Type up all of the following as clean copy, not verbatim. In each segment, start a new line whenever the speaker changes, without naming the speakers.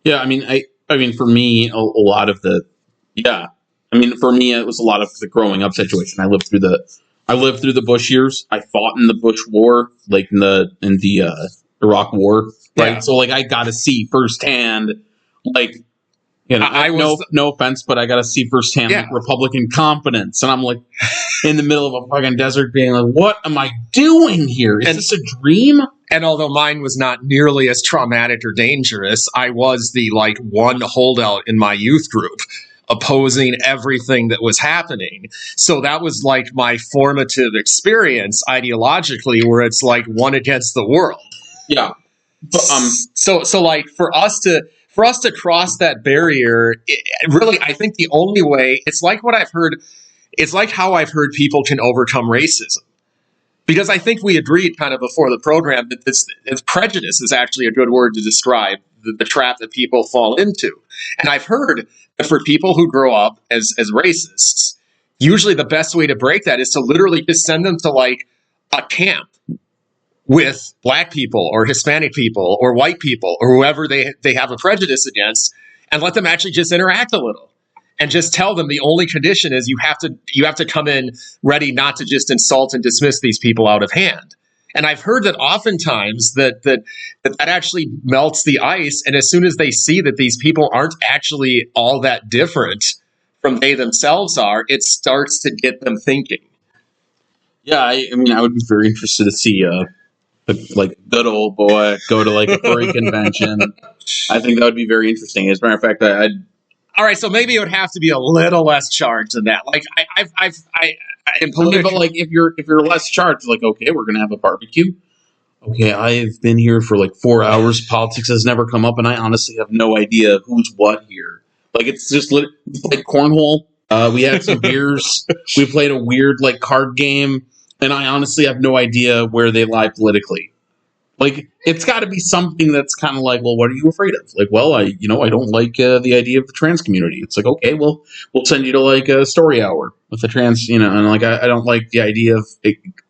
Yeah, I mean, for me, a lot of the, yeah, for me, it was a lot of the growing up situation. I lived through the Bush years. I fought in the Bush War, like in the Iraq War, right?
Yeah.
So like, I got to see firsthand, like,
I was
no offense, but I got to see firsthand
Yeah.
like Republican competence, and I'm like in the middle of a fucking desert, being like, what am I doing here? Is this a dream?
And although mine was not nearly as traumatic or dangerous, I was the like one holdout in my youth group opposing everything that was happening. So that was like my formative experience ideologically, where it's like one against the world.
Yeah. But,
So like for us to cross that barrier, really, I think the only way, it's like how I've heard people can overcome racism. Because I think we agreed kind of before the program that this prejudice is actually a good word to describe the trap that people fall into. And I've heard that for people who grow up as racists, usually the best way to break that is to literally just send them to like a camp with black people or Hispanic people or white people or whoever they have a prejudice against, and let them actually just interact a little. And just tell them the only condition is you have to come in ready not to just insult and dismiss these people out of hand. And I've heard that oftentimes that actually melts the ice. And as soon as they see that these people aren't actually all that different from they themselves are, it starts to get them thinking.
Yeah, I would be very interested to see like good old boy go to like a furry convention. I think that would be very interesting. As a matter of fact,
all right, so maybe it would have to be a little less charged than that. Like
but like if you're less charged, like, okay, we're gonna have a barbecue. Okay, I've been here for like 4 hours. Politics has never come up, and I honestly have no idea who's what here. Like, it's just like cornhole. We had some beers. We played a weird like card game, and I honestly have no idea where they lie politically. Like, it's got to be something that's kind of like, well, what are you afraid of? Like, well, I don't like the idea of the trans community. It's like, okay, well, we'll send you to like a story hour with the trans, and like, I don't like the idea of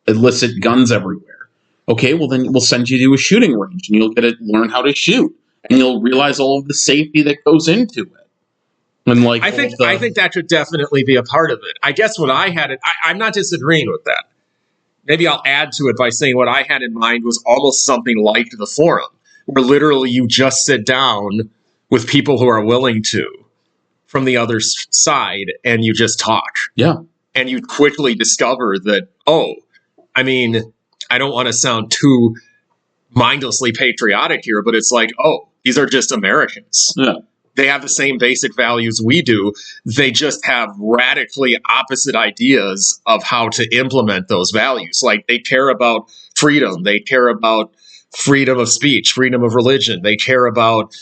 illicit guns everywhere. Okay, well, then we'll send you to a shooting range, and you'll get to learn how to shoot, and you'll realize all of the safety that goes into it. And like,
I think that could definitely be a part of it. I guess what I had, I'm not disagreeing with that. Maybe I'll add to it by saying what I had in mind was almost something like the forum, where literally you just sit down with people who are willing to from the other side and you just talk.
Yeah.
And you quickly discover that, I don't want to sound too mindlessly patriotic here, but it's like, these are just Americans.
Yeah.
They have the same basic values we do. They just have radically opposite ideas of how to implement those values. Like, they care about freedom. They care about freedom of speech, freedom of religion. They care about,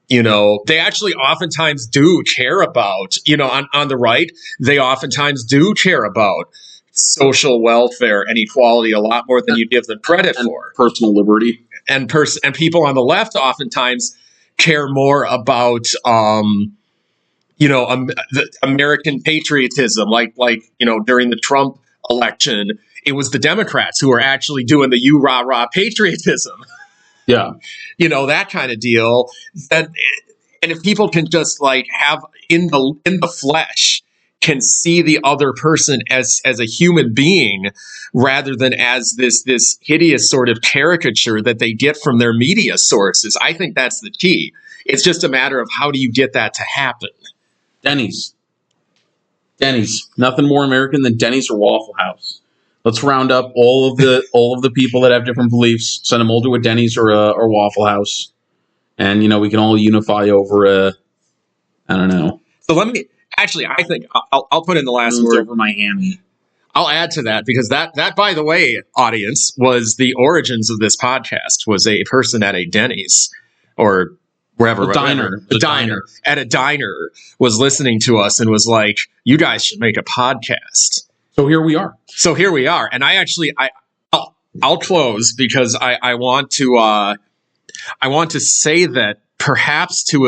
they actually oftentimes do care about, on the right, they oftentimes do care about social welfare and equality a lot more than you give them credit for.
Personal liberty.
And people on the left oftentimes care more about, the American patriotism, like during the Trump election, it was the Democrats who were actually doing the you rah rah patriotism.
Yeah,
that kind of deal. And if people can just like have in the flesh, can see the other person as a human being rather than as this hideous sort of caricature that they get from their media sources. I think that's the key. It's just a matter of how do you get that to happen.
Denny's. Nothing more American than Denny's or Waffle House. Let's round up all of the people that have different beliefs, send them all to a Denny's or Waffle House, and we can all unify over I don't know.
So let me. Actually, I think I'll put in the last word
over my hammy.
I'll add to that because that, by the way, audience, was the origins of this podcast. Was a person at a Denny's or wherever,
a diner
at a diner was listening to us and was like, "You guys should make a podcast."
So here we are.
And I'll close because I want to say that perhaps to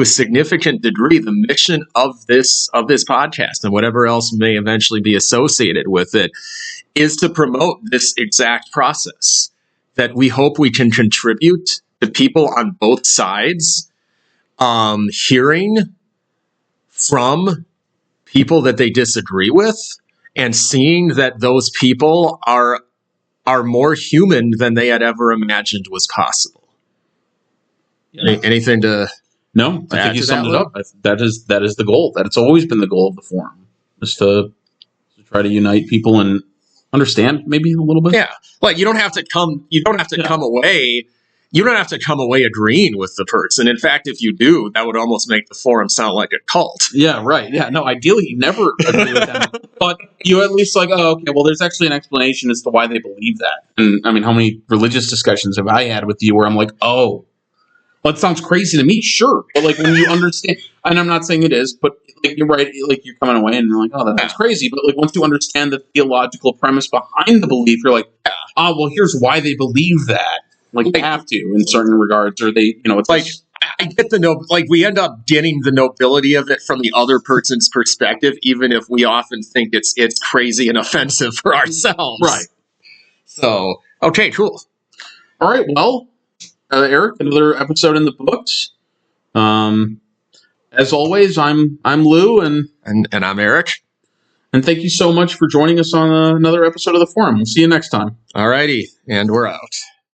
a significant degree, the mission of this podcast and whatever else may eventually be associated with it is to promote this exact process, that we hope we can contribute to people on both sides hearing from people that they disagree with and seeing that those people are more human than they had ever imagined was possible. Anything to
No, I think you
to
summed
that,
it up. That is the goal. That it's always been the goal of the forum, is to try to unite people and understand maybe a little bit.
Yeah, like you don't have to come away. You don't have to come away agreeing with the person. In fact, if you do, that would almost make the forum sound like a cult.
Yeah, right. Yeah, no, ideally you never agree with them. But you at least like, oh, okay, well, there's actually an explanation as to why they believe that. And I mean, how many religious discussions have I had with you where I'm like, oh, well, it sounds crazy to me, sure. But like when you understand, and I'm not saying it is, but like you're right, like you're coming away and you're like, oh, that's crazy. But like once you understand the theological premise behind the belief, you're like, oh, well, here's why they believe that. Like they have to in certain regards, or they, it's
like I get we end up getting the nobility of it from the other person's perspective, even if we often think it's crazy and offensive for ourselves.
Right.
So, okay, cool.
All right, well, Eric, another episode in the books. As always, I'm Lou, and
I'm Eric.
And thank you so much for joining us on another episode of the forum. We'll see you next time.
All righty, and we're out.